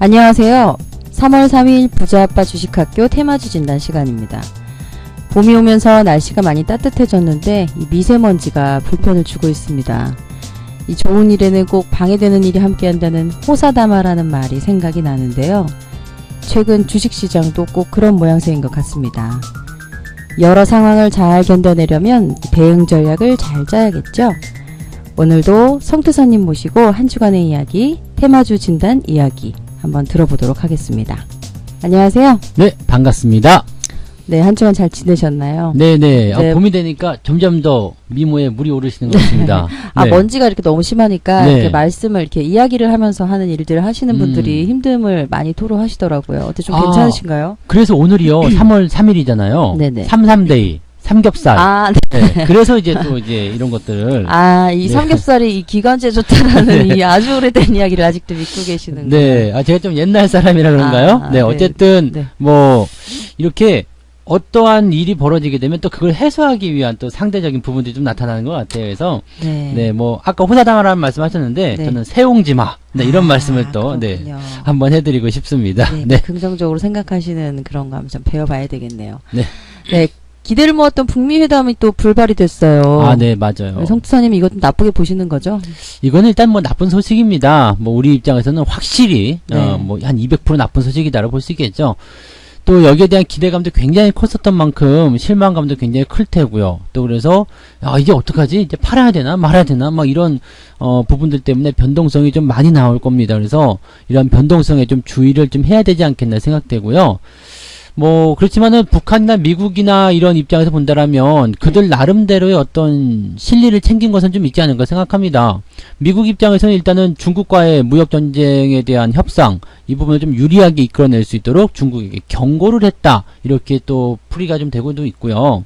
안녕하세요. 3월 3일 부자아빠 주식학교 테마주 진단 시간입니다. 봄이 오면서 날씨가 많이 따뜻해졌는데 이 미세먼지가 불편을 주고 있습니다. 이 좋은 일에는 꼭 방해되는 일이 함께한다는 호사다마라는 말이 생각이 나는데요. 최근 주식시장도 꼭 그런 모양새인 것 같습니다. 여러 상황을 잘 견뎌내려면 대응 전략을 잘 짜야겠죠. 오늘도 성투사님 모시고 한 주간의 이야기, 테마주 진단 이야기 한번 들어보도록 하겠습니다. 안녕하세요. 네, 반갑습니다. 네, 한 주간 잘 지내셨나요? 네네. 네. 봄이 되니까 점점 더 미모에 물이 오르시는 것 같습니다. 아, 네. 먼지가 이렇게 너무 심하니까 네. 이렇게 말씀을 이렇게 이야기를 하면서 하는 일들을 하시는 분들이 힘듦을 많이 토로하시더라고요. 어때 좀 괜찮으신가요? 그래서 오늘이요, 3월 3일이잖아요. 네네. 삼삼데이, 삼겹살. 아, 네. 네. 그래서 이제 또 이제 이런 것들을. 아, 이 네. 삼겹살이 이 기관지에 좋다라는 네. 이 아주 오래된 이야기를 아직도 믿고 계시는 네. 아, 제가 좀 옛날 사람이라 그런가요? 아, 네. 어쨌든, 네. 뭐, 이렇게 어떠한 일이 벌어지게 되면 또 그걸 해소하기 위한 또 상대적인 부분들이 좀 나타나는 것 같아요. 그래서, 네. 네, 뭐, 아까 호사다마라는 말씀 하셨는데, 네. 저는 새옹지마. 네, 이런 말씀을 또, 네, 그렇군요. 한번 해드리고 싶습니다. 네, 네. 긍정적으로 생각하시는 그런 거 한번 좀 배워봐야 되겠네요. 네. 네, 기대를 모았던 북미 회담이 또 불발이 됐어요. 아, 네, 맞아요. 성투사님 이거 좀 나쁘게 보시는 거죠? 이거는 일단 뭐 나쁜 소식입니다. 뭐 우리 입장에서는 확실히 네. 뭐 한 200% 나쁜 소식이다라고 볼 수 있겠죠. 또 여기에 대한 기대감도 굉장히 컸었던 만큼 실망감도 굉장히 클 테고요. 또 그래서 이제 어떡하지? 이제 팔아야 되나 말아야 되나 막 이런 부분들 때문에 변동성이 좀 많이 나올 겁니다. 그래서 이런 변동성에 좀 주의를 좀 해야 되지 않겠나 생각되고요. 뭐 그렇지만은 북한이나 미국이나 이런 입장에서 본다라면 그들 나름대로의 어떤 실리를 챙긴 것은 좀 있지 않은가 생각합니다. 미국 입장에서는 일단은 중국과의 무역 전쟁에 대한 협상 이 부분을 좀 유리하게 이끌어낼 수 있도록 중국에게 경고를 했다, 이렇게 또 풀이가 좀 되고도 있고요.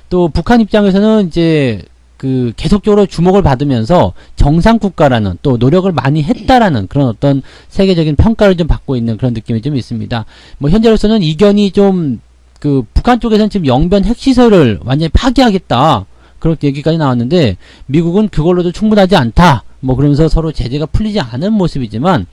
또 북한 입장에서는 이제 그 계속적으로 주목을 받으면서 정상 국가라는 또 노력을 많이 했다라는 그런 어떤 세계적인 평가를 좀 받고 있는 그런 느낌이 좀 있습니다. 뭐 현재로서는 이견이 좀 그 북한 쪽에서는 지금 영변 핵시설을 완전히 파기하겠다, 그렇게 얘기까지 나왔는데 미국은 그걸로도 충분하지 않다, 뭐 그러면서 서로 제재가 풀리지 않은 모습이지만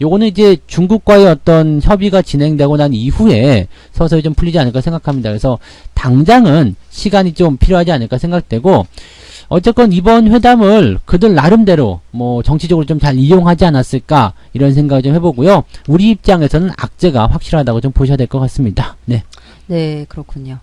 요거는 이제 중국과의 어떤 협의가 진행되고 난 이후에 서서히 좀 풀리지 않을까 생각합니다. 그래서 당장은 시간이 좀 필요하지 않을까 생각되고, 어쨌건 이번 회담을 그들 나름대로 뭐 정치적으로 좀 잘 이용하지 않았을까, 이런 생각을 좀 해보고요. 우리 입장에서는 악재가 확실하다고 좀 보셔야 될 것 같습니다. 네. 네, 그렇군요.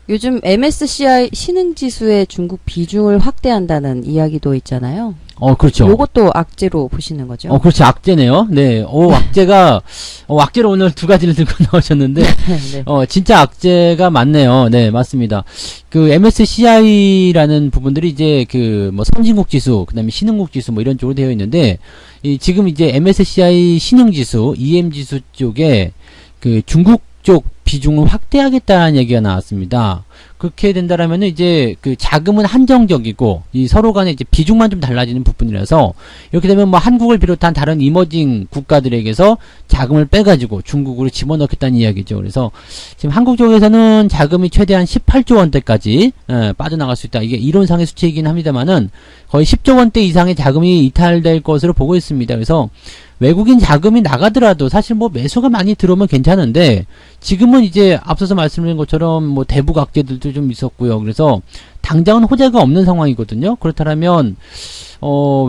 요즘 MSCI 신흥지수의 중국 비중을 확대한다는 이야기도 있잖아요. 그렇죠. 요것도 악재로 보시는 거죠? 그렇죠. 악재네요. 네. 악재가, 악재로 오늘 두 가지를 들고 나오셨는데, 네. 진짜 악재가 많네요. 네, 맞습니다. 그 MSCI라는 부분들이 이제 그 뭐 선진국 지수, 그 다음에 신흥국 지수 뭐 이런 쪽으로 되어 있는데, 지금 이제 MSCI 신흥지수, EM 지수 쪽에 그 중국 쪽 비중을 확대하겠다는 얘기가 나왔습니다. 그렇게 된다라면은 이제 그 자금은 한정적이고 이 서로 간에 이제 비중만 좀 달라지는 부분이라서, 이렇게 되면 뭐 한국을 비롯한 다른 이머징 국가들에게서 자금을 빼가지고 중국으로 집어넣겠다는 이야기죠. 그래서 지금 한국 쪽에서는 자금이 최대한 18조 원대까지 빠져나갈 수 있다. 이게 이론상의 수치이긴 합니다만은 거의 10조 원대 이상의 자금이 이탈될 것으로 보고 있습니다. 그래서 외국인 자금이 나가더라도 사실 뭐 매수가 많이 들어오면 괜찮은데, 지금은 이제 앞서서 말씀드린 것처럼 뭐 대북 악재들도 좀 있었고요. 그래서 당장은 호재가 없는 상황이거든요. 그렇다면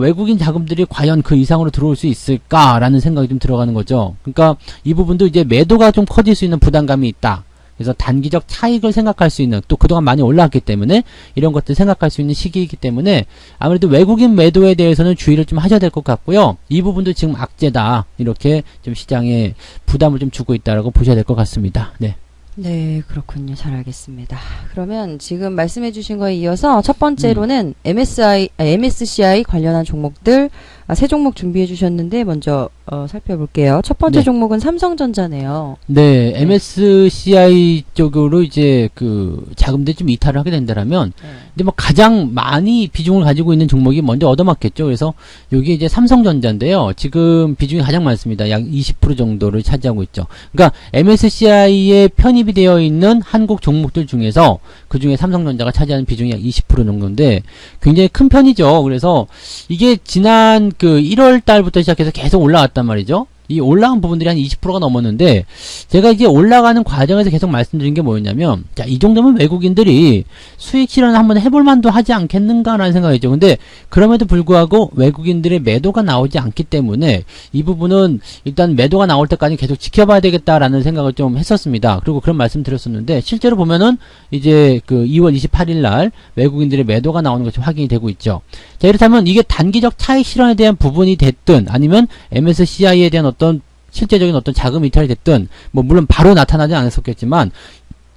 외국인 자금들이 과연 그 이상으로 들어올 수 있을까라는 생각이 좀 들어가는 거죠. 그러니까 이 부분도 이제 매도가 좀 커질 수 있는 부담감이 있다. 그래서 단기적 차익을 생각할 수 있는, 또 그동안 많이 올라왔기 때문에 이런 것들 생각할 수 있는 시기이기 때문에 아무래도 외국인 매도에 대해서는 주의를 좀 하셔야 될 것 같고요. 이 부분도 지금 악재다, 이렇게 좀 시장에 부담을 좀 주고 있다라고 보셔야 될 것 같습니다. 네. 네, 그렇군요. 잘 알겠습니다. 그러면 지금 말씀해 주신 거에 이어서 첫 번째로는 MSCI 관련한 종목들 세 종목 준비해 주셨는데 먼저 살펴볼게요. 첫 번째 네. 종목은 삼성전자네요. 네, MSCI 쪽으로 이제 그 자금들이 좀 이탈을 하게 된다면, 근데 뭐 가장 많이 비중을 가지고 있는 종목이 먼저 얻어맞겠죠. 그래서 여기 이제 삼성전자인데요. 지금 비중이 가장 많습니다. 약 20% 정도를 차지하고 있죠. 그러니까 MSCI에 편입이 되어 있는 한국 종목들 중에서 그 중에 삼성전자가 차지하는 비중이 약 20% 정도인데 굉장히 큰 편이죠. 그래서 이게 지난 그 1월 달부터 시작해서 계속 올라왔단 말이죠. 이 올라간 부분들이 한 20%가 넘었는데, 제가 이제 올라가는 과정에서 계속 말씀드린 게 뭐였냐면, 자, 이 정도면 외국인들이 수익 실현을 한번 해볼 만도 하지 않겠는가라는 생각이죠. 근데 그럼에도 불구하고 외국인들의 매도가 나오지 않기 때문에 이 부분은 일단 매도가 나올 때까지 계속 지켜봐야 되겠다라는 생각을 좀 했었습니다. 그리고 그런 말씀 드렸었는데, 실제로 보면은 이제 그 2월 28일 날 외국인들의 매도가 나오는 것이 확인이 되고 있죠. 자, 이렇다면 이게 단기적 차익 실현에 대한 부분이 됐든 아니면 MSCI에 대한 어떤 실제적인 어떤 자금 이탈이 됐든, 뭐 물론 바로 나타나지 않았었겠지만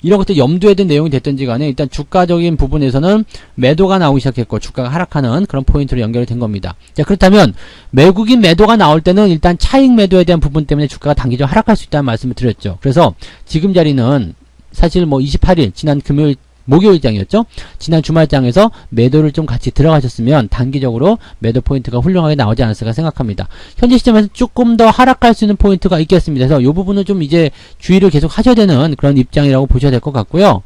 이런 것들 염두에 둔 내용이 됐든지 간에 일단 주가적인 부분에서는 매도가 나오기 시작했고 주가가 하락하는 그런 포인트로 연결이 된 겁니다. 자, 그렇다면 외국인 매도가 나올 때는 일단 차익 매도에 대한 부분 때문에 주가가 단기적으로 하락할 수 있다는 말씀을 드렸죠. 그래서 지금 자리는 사실 뭐 28일 지난 금요일 목요일장이었죠. 지난 주말장에서 매도를 좀 같이 들어가셨으면 단기적으로 매도 포인트가 훌륭하게 나오지 않았을까 생각합니다. 현재 시점에서 조금 더 하락할 수 있는 포인트가 있겠습니다. 그래서 이 부분은 좀 이제 주의를 계속 하셔야 되는 그런 입장이라고 보셔야 될 것 같고요.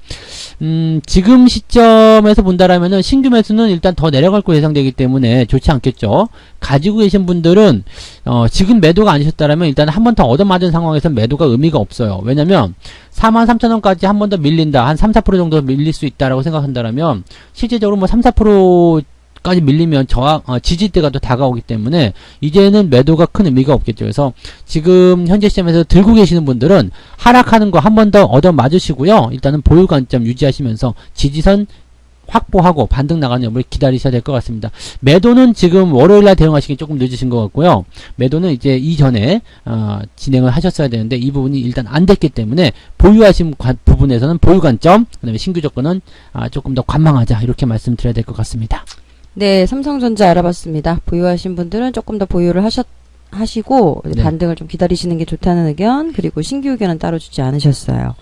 지금 시점에서 본다라면은 신규 매수는 일단 더 내려갈 거 예상되기 때문에 좋지 않겠죠. 가지고 계신 분들은 지금 매도가 아니셨다라면 일단 한 번 더 얻어맞은 상황에서 매도가 의미가 없어요. 왜냐면 43,000원까지 한 번 더 밀린다. 한 3, 4% 정도 밀릴 수 있다라고 생각한다라면 실제적으로 뭐 3, 4%까지 밀리면 지지대가 또 다가오기 때문에 이제는 매도가 큰 의미가 없겠죠. 그래서 지금 현재 시점에서 들고 계시는 분들은 하락하는 거 한 번 더 얻어 맞으시고요. 일단은 보유 관점 유지하시면서 지지선 확보하고 반등 나가는 여부를 기다리셔야 될 것 같습니다. 매도는 지금 월요일날 대응하시기 조금 늦으신 것 같고요. 매도는 이제 이전에 진행을 하셨어야 되는데 이 부분이 일단 안 됐기 때문에 보유하신 부분에서는 보유 관점, 그 다음에 신규 조건은 조금 더 관망하자 이렇게 말씀드려야 될 것 같습니다. 네, 삼성전자 알아봤습니다. 보유하신 분들은 조금 더 보유를 하시고 네. 반등을 좀 기다리시는 게 좋다는 의견, 그리고 신규 의견은 따로 주지 않으셨어요.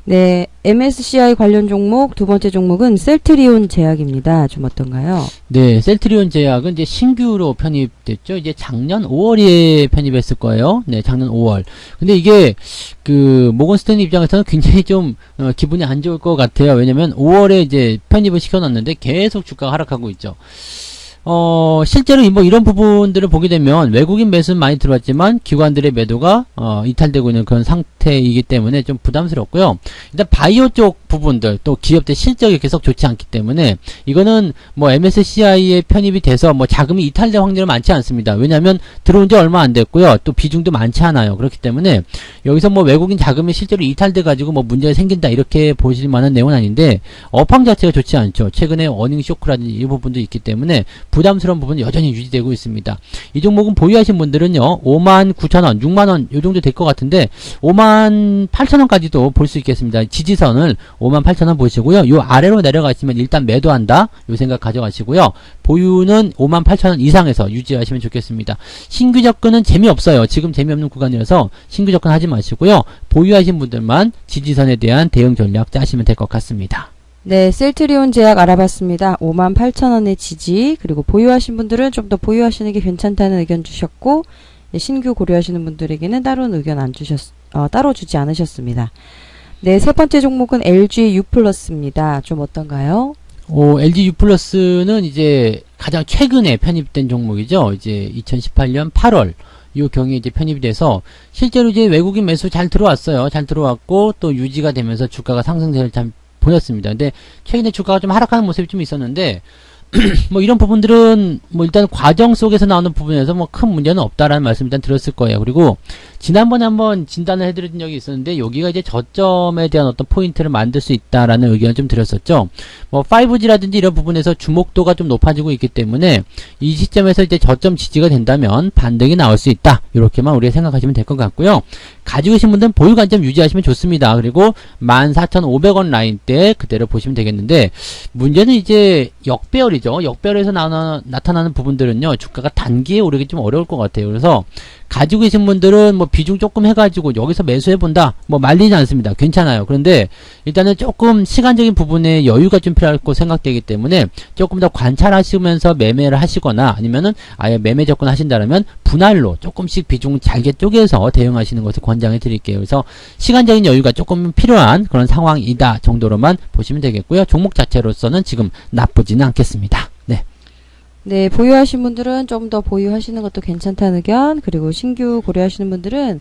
네, MSCI 관련 종목 두 번째 종목은 셀트리온 제약입니다. 좀 어떤가요? 네, 셀트리온 제약은 이제 신규로 편입됐죠. 이제 작년 5월에 편입했을 거예요. 네, 작년 5월. 근데 이게 그 모건 스탠리 입장에서는 굉장히 좀 기분이 안 좋을 것 같아요. 왜냐면 5월에 이제 편입을 시켜놨는데 계속 주가가 하락하고 있죠. 실제로 뭐 이런 부분들을 보게 되면 외국인 매수는 많이 들어왔지만 기관들의 매도가 이탈되고 있는 그런 상태이기 때문에 좀 부담스럽고요. 일단 바이오 쪽 부분들 또 기업들 실적이 계속 좋지 않기 때문에 이거는 뭐 MSCI에 편입이 돼서 뭐 자금이 이탈될 확률은 많지 않습니다. 왜냐하면 들어온 지 얼마 안 됐고요. 또 비중도 많지 않아요. 그렇기 때문에 여기서 뭐 외국인 자금이 실제로 이탈돼 가지고 뭐 문제가 생긴다 이렇게 보실 만한 내용은 아닌데 업황 자체가 좋지 않죠. 최근에 어닝 쇼크라든지 이 부분도 있기 때문에 부담스러운 부분은 여전히 유지되고 있습니다. 이 종목은 보유하신 분들은요, 59,000원, 6만원 요 정도 될 것 같은데 58,000원까지도 볼 수 있겠습니다. 지지선을 58,000원 보시고요. 요 아래로 내려가시면 일단 매도한다. 요 생각 가져가시고요. 보유는 58,000원 이상에서 유지하시면 좋겠습니다. 신규 접근은 재미없어요. 지금 재미없는 구간이라서 신규 접근 하지 마시고요. 보유하신 분들만 지지선에 대한 대응 전략 짜시면 될 것 같습니다. 네, 셀트리온 제약 알아봤습니다. 58,000원의 지지, 그리고 보유하신 분들은 좀 더 보유하시는 게 괜찮다는 의견 주셨고, 신규 고려하시는 분들에게는 따로 의견 따로 주지 않으셨습니다. 네, 세 번째 종목은 LG U+입니다. 좀 어떤가요? LG U+는 이제 가장 최근에 편입된 종목이죠. 이제 2018년 8월 요 경에 이제 편입이 돼서 실제로 이제 외국인 매수 잘 들어왔어요. 잘 들어왔고 또 유지가 되면서 주가가 상승세를 잘 보냈습니다. 근데 최근에 주가가 좀 하락하는 모습이 좀 있었는데 뭐 이런 부분들은 뭐 일단 과정 속에서 나오는 부분에서 뭐 큰 문제는 없다라는 말씀 일단 들었을 거예요. 그리고 지난번에 한번 진단을 해드린 적이 있었는데 여기가 이제 저점에 대한 어떤 포인트를 만들 수 있다라는 의견을 좀 드렸었죠. 뭐 5G라든지 이런 부분에서 주목도가 좀 높아지고 있기 때문에 이 시점에서 이제 저점 지지가 된다면 반등이 나올 수 있다. 이렇게만 우리가 생각하시면 될 것 같고요. 가지고 계신 분들은 보유 관점 유지하시면 좋습니다. 그리고 14,500원 라인 때 그대로 보시면 되겠는데 문제는 이제 역배열이죠. 역배열에서 나타나는 부분들은요. 주가가 단기에 오르기 좀 어려울 것 같아요. 그래서 가지고 계신 분들은 뭐 비중 조금 해가지고 여기서 매수해본다. 뭐 말리지 않습니다. 괜찮아요. 그런데 일단은 조금 시간적인 부분에 여유가 좀 필요할 거 생각되기 때문에 조금 더 관찰하시면서 매매를 하시거나 아니면은 아예 매매 접근하신다면 분할로 조금씩 비중 잘게 쪼개서 대응하시는 것을 권장해 드릴게요. 그래서 시간적인 여유가 조금 필요한 그런 상황이다 정도로만 보시면 되겠고요. 종목 자체로서는 지금 나쁘지는 않겠습니다. 네. 네, 보유하신 분들은 좀 더 보유하시는 것도 괜찮다는 의견, 그리고 신규 고려하시는 분들은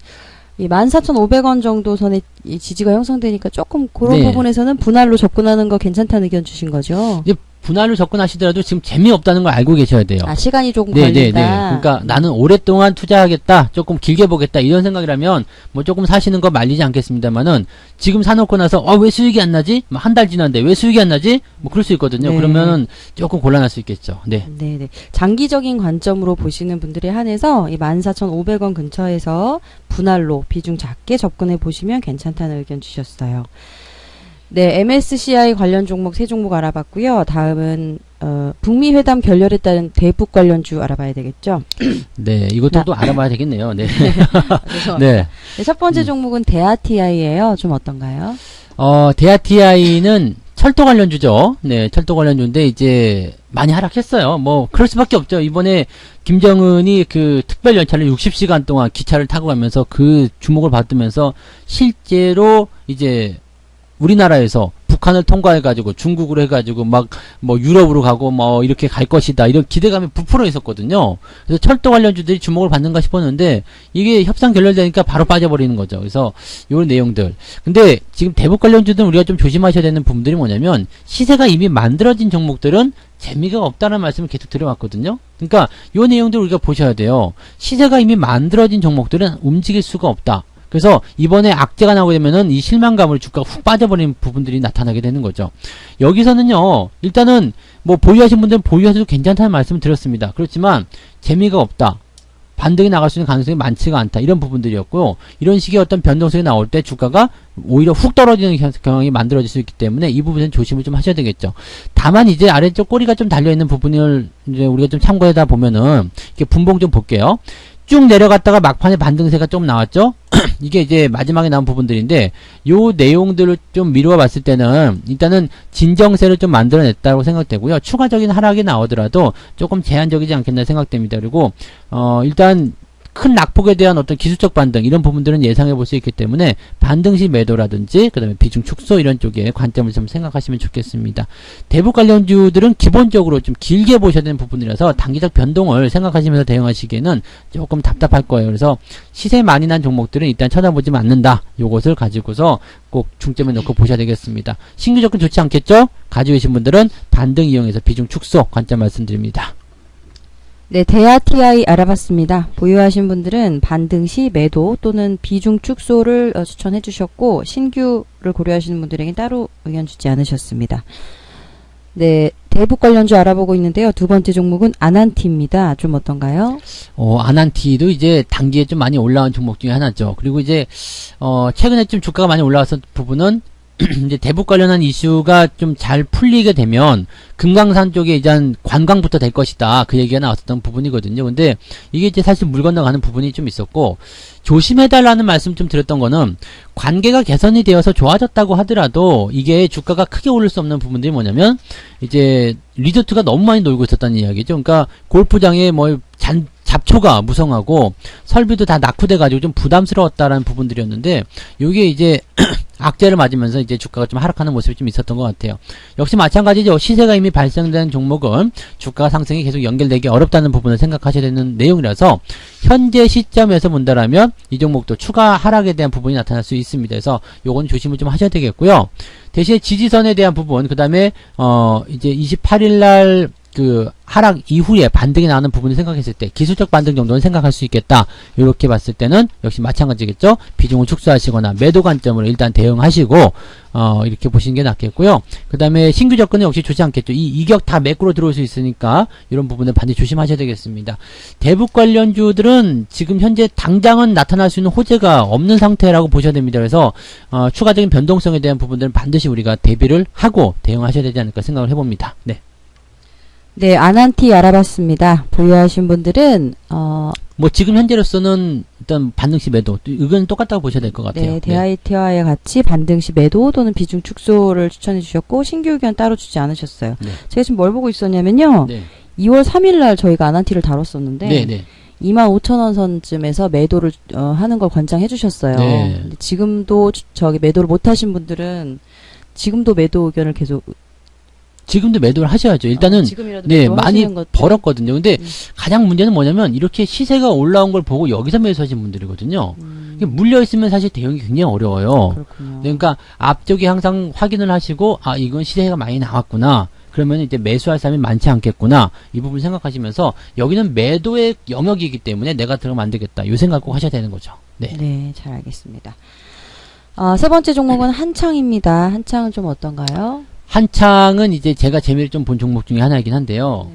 이 14,500원 정도 선에 이 지지가 형성되니까 조금 그런 네. 부분에서는 분할로 접근하는 거 괜찮다는 의견 주신 거죠. 이제 분할로 접근하시더라도 지금 재미없다는 걸 알고 계셔야 돼요. 아, 시간이 조금 네네네. 걸린다. 그러니까 나는 오랫동안 투자하겠다, 조금 길게 보겠다 이런 생각이라면 뭐 조금 사시는 거 말리지 않겠습니다만은 지금 사놓고 나서 왜 수익이 안 나지? 한 달 지났는데 왜 수익이 안 나지? 뭐 그럴 수 있거든요. 네. 그러면은 조금 곤란할 수 있겠죠. 네. 네네. 장기적인 관점으로 보시는 분들에 한해서 이 14,500원 근처에서 분할로 비중 작게 접근해 보시면 괜찮다는 의견 주셨어요. 네, MSCI 관련 종목 세 종목 알아봤고요. 다음은 북미 회담 결렬에 따른 대북 관련주 알아봐야 되겠죠. 네, 이것도 또 알아봐야 되겠네요. 네. 그래서 네. 네, 첫 번째 종목은 대아TI예요. 좀 어떤가요? 대아TI는 철도 관련주죠. 네, 철도 관련주인데 이제 많이 하락했어요. 뭐 그럴 수밖에 없죠. 이번에 김정은이 그 특별 열차를 60시간 동안 기차를 타고 가면서 그 주목을 받으면서 실제로 이제 우리나라에서 북한을 통과해가지고 중국으로 해가지고 막 뭐 유럽으로 가고 뭐 이렇게 갈 것이다 이런 기대감이 부풀어 있었거든요. 그래서 철도 관련주들이 주목을 받는가 싶었는데 이게 협상 결렬되니까 바로 빠져버리는 거죠. 그래서 이런 내용들. 근데 지금 대북 관련주들은 우리가 좀 조심하셔야 되는 부분들이 뭐냐면 시세가 이미 만들어진 종목들은 재미가 없다는 말씀을 계속 드려왔거든요. 그러니까 요 내용들 우리가 보셔야 돼요. 시세가 이미 만들어진 종목들은 움직일 수가 없다. 그래서 이번에 악재가 나오게 되면은 이 실망감으로 주가가 훅 빠져버리는 부분들이 나타나게 되는 거죠. 여기서는요, 일단은 뭐 보유하신 분들은 보유하셔도 괜찮다는 말씀을 드렸습니다. 그렇지만 재미가 없다. 반등이 나갈 수 있는 가능성이 많지가 않다. 이런 부분들이었고요. 이런 식의 어떤 변동성이 나올 때 주가가 오히려 훅 떨어지는 경향이 만들어질 수 있기 때문에 이 부분은 조심을 좀 하셔야 되겠죠. 다만 이제 아래쪽 꼬리가 좀 달려있는 부분을 이제 우리가 좀 참고하다 보면은 이렇게 분봉 좀 볼게요. 쭉 내려갔다가 막판에 반등세가 좀 나왔죠? 이게 이제 마지막에 나온 부분들인데 요 내용들을 좀 미루어 봤을 때는 일단은 진정세를 좀 만들어냈다고 생각되고요. 추가적인 하락이 나오더라도 조금 제한적이지 않겠나 생각됩니다. 그리고 일단 큰 낙폭에 대한 어떤 기술적 반등 이런 부분들은 예상해 볼 수 있기 때문에 반등시 매도라든지 그 다음에 비중 축소 이런 쪽에 관점을 좀 생각하시면 좋겠습니다. 대북 관련주들은 기본적으로 좀 길게 보셔야 되는 부분이라서 단기적 변동을 생각하시면서 대응하시기에는 조금 답답할 거예요. 그래서 시세 많이 난 종목들은 일단 쳐다보지 않는다. 요것을 가지고서 꼭 중점에 놓고 보셔야 되겠습니다. 신규 접근 좋지 않겠죠? 가지고 계신 분들은 반등 이용해서 비중 축소 관점 말씀드립니다. 네, 대아TI 알아봤습니다. 보유하신 분들은 반등 시 매도 또는 비중 축소를 추천해 주셨고 신규를 고려하시는 분들에겐 따로 의견 주지 않으셨습니다. 네, 대북 관련주 알아보고 있는데요. 두 번째 종목은 아난티입니다. 좀 어떤가요? 아난티도 이제 단기에 좀 많이 올라온 종목 중에 하나죠. 그리고 이제 최근에 좀 주가가 많이 올라왔던 부분은 이제 대북 관련한 이슈가 좀 잘 풀리게 되면 금강산 쪽에 이제 한 관광부터 될 것이다. 그 얘기가 나왔었던 부분이거든요. 근데 이게 이제 사실 물 건너가는 부분이 좀 있었고 조심해달라는 말씀 좀 드렸던 거는 관계가 개선이 되어서 좋아졌다고 하더라도 이게 주가가 크게 오를 수 없는 부분들이 뭐냐면 이제 리조트가 너무 많이 놀고 있었다는 이야기죠. 그러니까 골프장에 뭐 잡초가 무성하고 설비도 다 낙후돼가지고 좀 부담스러웠다라는 부분들이었는데 요게 이제 악재를 맞으면서 이제 주가가 좀 하락하는 모습이 좀 있었던 것 같아요. 역시 마찬가지죠. 시세가 이미 발생된 종목은 주가 상승이 계속 연결되기 어렵다는 부분을 생각하셔야 되는 내용이라서 현재 시점에서 본다라면 이 종목도 추가 하락에 대한 부분이 나타날 수 있습니다. 그래서 요건 조심을 좀 하셔야 되겠고요. 대신에 지지선에 대한 부분, 그 다음에 이제 28일날 그 하락 이후에 반등이 나오는 부분을 생각했을 때 기술적 반등 정도는 생각할 수 있겠다. 이렇게 봤을 때는 역시 마찬가지겠죠. 비중을 축소하시거나 매도 관점으로 일단 대응하시고 이렇게 보시는 게 낫겠고요. 그 다음에 신규 접근은 역시 좋지 않겠죠. 이 이격 다 매꾸로 들어올 수 있으니까 이런 부분은 반드시 조심하셔야 되겠습니다. 대북 관련주들은 지금 현재 당장은 나타날 수 있는 호재가 없는 상태라고 보셔야 됩니다. 그래서 추가적인 변동성에 대한 부분들은 반드시 우리가 대비를 하고 대응하셔야 되지 않을까 생각을 해봅니다. 네. 네, 아난티 알아봤습니다. 보유하신 분들은 뭐 지금 현재로서는 일단 반등시 매도 의견은 똑같다고 보셔야 될 것 같아요. 네, 대아이티와 같이 반등시 매도 또는 비중 축소를 추천해 주셨고 신규 의견 따로 주지 않으셨어요. 네. 제가 지금 뭘 보고 있었냐면요. 네. 2월 3일 날 저희가 아난티를 다뤘었는데 네, 네. 25,000원 선쯤에서 매도를 하는 걸 권장해 주셨어요. 네. 근데 지금도 저기 매도를 못 하신 분들은 지금도 매도 의견을 계속 지금도 매도를 하셔야죠. 일단은 지금이라도 네, 매도하시는 많이 것도. 벌었거든요. 근데 가장 문제는 뭐냐면 이렇게 시세가 올라온 걸 보고 여기서 매수하신 분들이거든요. 이게 물려 있으면 사실 대응이 굉장히 어려워요. 그렇군요. 그러니까 앞쪽에 항상 확인을 하시고 아 이건 시세가 많이 나왔구나. 그러면 이제 매수할 사람이 많지 않겠구나. 이 부분 생각하시면서 여기는 매도의 영역이기 때문에 내가 들어가면 안 되겠다. 이 생각 꼭 하셔야 되는 거죠. 네. 네, 잘 알겠습니다. 세 번째 종목은 한창입니다. 한창은 좀 어떤가요? 한창은 이제 제가 재미를 좀 본 종목 중에 하나이긴 한데요.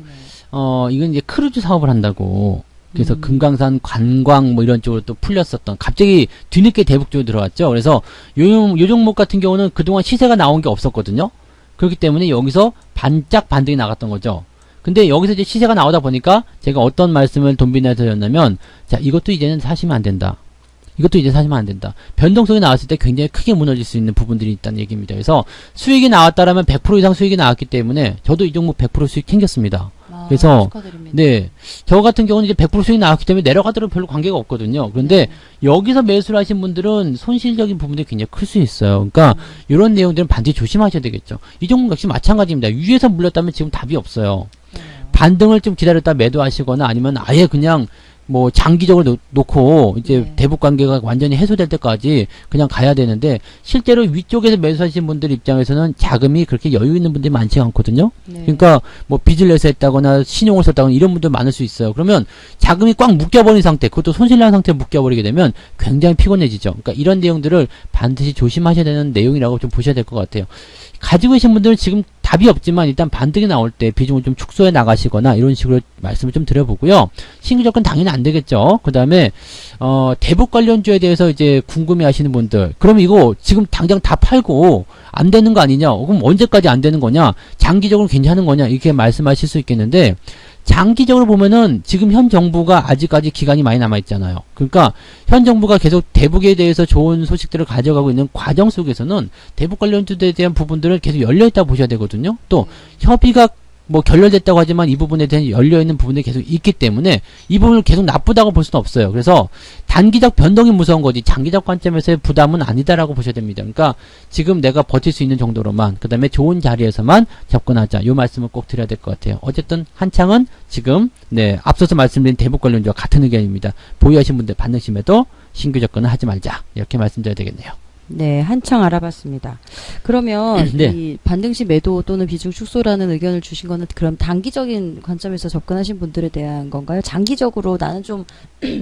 이건 이제 크루즈 사업을 한다고. 그래서 금강산 관광 뭐 이런 쪽으로 또 풀렸었던, 갑자기 뒤늦게 대북 쪽으로 들어갔죠. 그래서 요 종목 같은 경우는 그동안 시세가 나온 게 없었거든요. 그렇기 때문에 여기서 반짝 반등이 나갔던 거죠. 근데 여기서 이제 시세가 나오다 보니까 제가 어떤 말씀을 돈비나에 드렸냐면, 자, 이것도 이제는 사시면 안 된다. 이것도 이제 사시면 안 된다. 변동성이 나왔을 때 굉장히 크게 무너질 수 있는 부분들이 있다는 얘기입니다. 그래서 수익이 나왔다라면 100% 이상 수익이 나왔기 때문에 저도 이 종목 100% 수익 챙겼습니다. 그래서 축하드립니다. 네, 저 같은 경우는 이제 100% 수익 나왔기 때문에 내려가더라도 별로 관계가 없거든요. 그런데 여기서 매수를 하신 분들은 손실적인 부분들이 굉장히 클 수 있어요. 그러니까 이런 내용들은 반드시 조심하셔야 되겠죠. 이 종목 역시 마찬가지입니다. 위에서 물렸다면 지금 답이 없어요. 반등을 좀 기다렸다 매도하시거나 아니면 아예 그냥 뭐 장기적으로 놓고 이제 대북 관계가 완전히 해소될 때까지 그냥 가야 되는데, 실제로 위쪽에서 매수하신 분들 입장에서는 자금이 그렇게 여유 있는 분들이 많지 않거든요. 그러니까 뭐 빚을 내서 했다거나 신용을 썼다거나 이런 분들 많을 수 있어요. 그러면 자금이 꽉 묶여버린 상태, 그것도 손실난 상태에 묶여버리게 되면 굉장히 피곤해지죠. 그러니까 이런 내용들을 반드시 조심하셔야 되는 내용이라고 좀 보셔야 될 것 같아요. 가지고 계신 분들은 지금 답이 없지만 일단 반등이 나올 때 비중을 좀 축소해 나가시거나 이런 식으로 말씀을 좀 드려보고요. 신규 접근 당연히 안 되겠죠. 그 다음에 대북 관련주에 대해서 이제 궁금해 하시는 분들, 그럼 이거 지금 당장 다 팔고 안 되는 거 아니냐, 그럼 언제까지 안 되는 거냐, 장기적으로 괜찮은 거냐, 이렇게 말씀하실 수 있겠는데, 장기적으로 보면은 지금 현 정부가 아직까지 기간이 많이 남아있잖아요. 그러니까 현 정부가 계속 대북에 대해서 좋은 소식들을 가져가고 있는 과정 속에서는 대북 관련주에 대한 부분들은 계속 열려있다고 보셔야 되거든요. 또 협의가 뭐 결렬됐다고 하지만 이 부분에 대한 열려있는 부분이 계속 있기 때문에 이 부분을 계속 나쁘다고 볼 수는 없어요. 그래서 단기적 변동이 무서운 거지 장기적 관점에서의 부담은 아니다라고 보셔야 됩니다. 그러니까 지금 내가 버틸 수 있는 정도로만, 그 다음에 좋은 자리에서만 접근하자, 이 말씀을 꼭 드려야 될 것 같아요. 어쨌든 한창은 지금 앞서서 말씀드린 대북 관련주와 같은 의견입니다. 보유하신 분들 반등심에도 신규 접근을 하지 말자, 이렇게 말씀드려야 되겠네요. 네, 한창 알아봤습니다. 그러면 네. 이 반등시 매도 또는 비중 축소라는 의견을 주신 거는 그럼 단기적인 관점에서 접근하신 분들에 대한 건가요? 장기적으로 나는 좀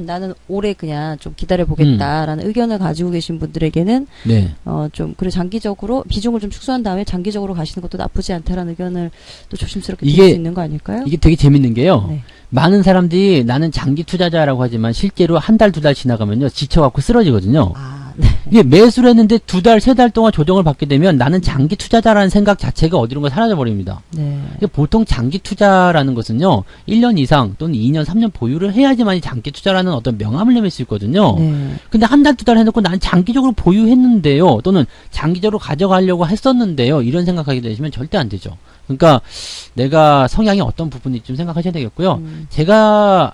나는 올해 그냥 좀 기다려 보겠다라는 의견을 가지고 계신 분들에게는 네. 좀 그래 장기적으로 비중을 좀 축소한 다음에 장기적으로 가시는 것도 나쁘지 않다라는 의견을 또 조심스럽게 이게- 드릴 수 있는 거 아닐까요? 이게 되게 재밌는 게요. 네. 많은 사람들이 나는 장기 투자자라고 하지만 실제로 한 달, 두 달 지나가면요, 지쳐갖고 쓰러지거든요. 네. 이게 매수를 했는데 두 달, 세 달 동안 조정을 받게 되면 나는 장기 투자자라는 생각 자체가 어디론가 사라져 버립니다. 네. 이게 보통 장기 투자라는 것은요, 1년 이상 또는 2년, 3년 보유를 해야지만 장기 투자라는 어떤 명함을 내밀 수 있거든요. 네. 근데 한 달, 두 달 해놓고 난 장기적으로 보유했는데요, 또는 장기적으로 가져가려고 했었는데요, 이런 생각하게 되시면 절대 안 되죠. 그러니까 내가 성향이 어떤 부분인지 좀 생각하셔야 되겠고요. 제가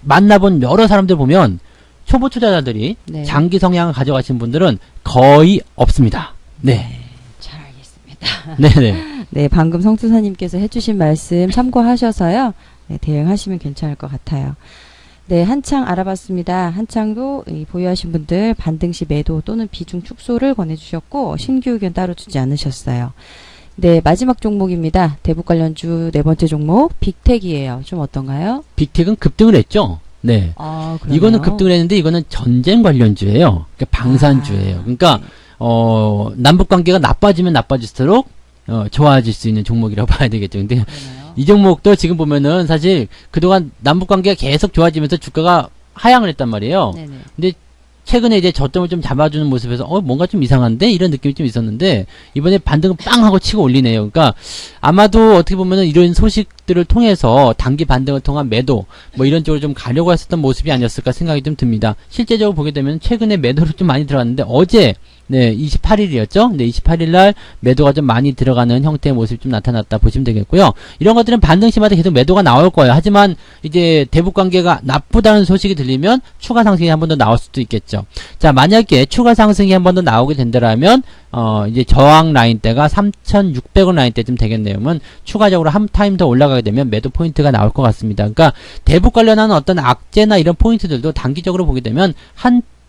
만나본 여러 사람들 보면 초보 투자자들이 네. 장기 성향을 가져가신 분들은 거의 없습니다. 네. 잘 알겠습니다. 네네. 네, 방금 성투사님께서 해주신 말씀 참고하셔서요. 네, 대응하시면 괜찮을 것 같아요. 네, 한창 알아봤습니다. 한창도 이 보유하신 분들 반등시 매도 또는 비중 축소를 권해주셨고 신규 의견 따로 주지 않으셨어요. 네, 마지막 종목입니다. 대북 관련주 네 번째 종목 빅텍이에요. 좀 어떤가요? 빅텍은 급등을 했죠. 네. 아, 그러네요. 이거는 급등을 했는데 이거는 전쟁 관련주예요. 그러니까 방산주예요. 그러니까 남북 관계가 나빠지면 나빠질수록 좋아질 수 있는 종목이라고 봐야 되겠죠. 근데 그러네요. 이 종목도 지금 보면은 사실 그동안 남북 관계가 계속 좋아지면서 주가가 하향을 했단 말이에요. 네네. 근데 최근에 이제 저점을 좀 잡아주는 모습에서 뭔가 좀 이상한데 이런 느낌이 좀 있었는데 이번에 반등을 빵 하고 치고 올리네요. 그러니까 아마도 어떻게 보면은 이런 소식들을 통해서 단기 반등을 통한 매도 뭐 이런 쪽으로 좀 가려고 했었던 모습이 아니었을까 생각이 좀 듭니다. 실제적으로 보게 되면 최근에 매도를 좀 많이 들어갔는데 어제 네, 28일이었죠? 네, 28일 날 매도가 좀 많이 들어가는 형태의 모습이 좀 나타났다 보시면 되겠고요. 이런 것들은 반등시마다 계속 매도가 나올 거예요. 하지만 이제 대북 관계가 나쁘다는 소식이 들리면 추가 상승이 한 번 더 나올 수도 있겠죠. 자, 만약에 추가 상승이 한 번 더 나오게 된다라면 이제 저항 라인대가 3,600원 라인대쯤 되겠네요. 그러면 추가적으로 한 타임 더 올라가게 되면 매도 포인트가 나올 것 같습니다. 그러니까 대북 관련한 어떤 악재나 이런 포인트들도 단기적으로 보게 되면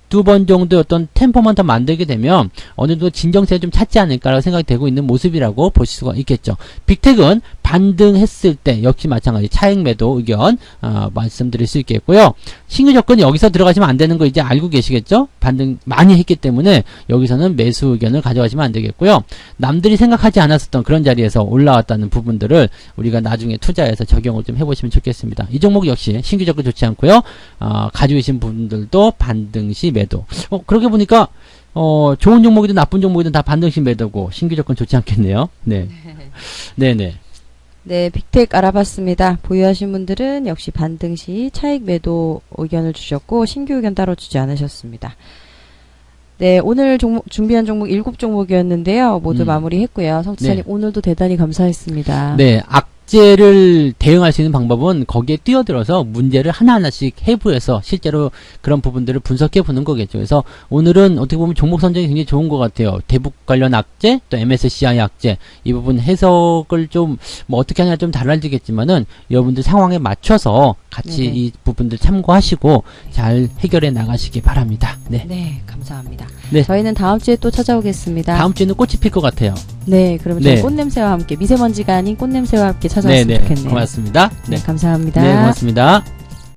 두 번 정도 어떤 템포만 더 만들게 되면 어느 정도 진정세를 좀 찾지 않을까라고 생각이 되고 있는 모습이라고 보실 수가 있겠죠. 빅텍은 반등했을 때 역시 마찬가지 차익 매도 의견 말씀드릴 수 있겠고요. 신규 접근이 여기서 들어가시면 안 되는 거 이제 알고 계시겠죠? 반등 많이 했기 때문에 여기서는 매수 의견을 가져가시면 안 되겠고요. 남들이 생각하지 않았었던 그런 자리에서 올라왔다는 부분들을 우리가 나중에 투자해서 적용을 좀 해보시면 좋겠습니다. 이 종목 역시 신규 접근 좋지 않고요. 가지고 계신 분들도 반등 시 매도. 그렇게 보니까 좋은 종목이든 나쁜 종목이든 다 반등시 매도고 신규 접근 좋지 않겠네요. 네. 네네. 네, 빅텍 알아봤습니다. 보유하신 분들은 역시 반등 시 차익 매도 의견을 주셨고 신규 의견 따로 주지 않으셨습니다. 네, 오늘 준비한 종목 7종목이었는데요. 모두 마무리했고요. 성지사님 네. 오늘도 대단히 감사했습니다. 네, 악재를 대응할 수 있는 방법은 거기에 뛰어들어서 문제를 하나하나씩 해부해서 실제로 그런 부분들을 분석해 보는 거겠죠. 그래서 오늘은 어떻게 보면 종목 선정이 굉장히 좋은 것 같아요. 대북 관련 악재, 또 MSCI 악재, 이 부분 해석을 좀 뭐 어떻게 하냐 좀 달라지겠지만은 여러분들 상황에 맞춰서 같이 네네. 이 부분들 참고하시고 잘 해결해 나가시기 바랍니다. 네. 네, 감사합니다. 네. 저희는 다음 주에 또 찾아오겠습니다. 다음 주에는 꽃이 필 것 같아요. 네, 그러면 네. 저희 꽃냄새와 함께 미세먼지가 아닌 꽃냄새와 함께 찾아왔으면 네네. 좋겠네요. 고맙습니다. 네, 감사합니다. 네, 고맙습니다.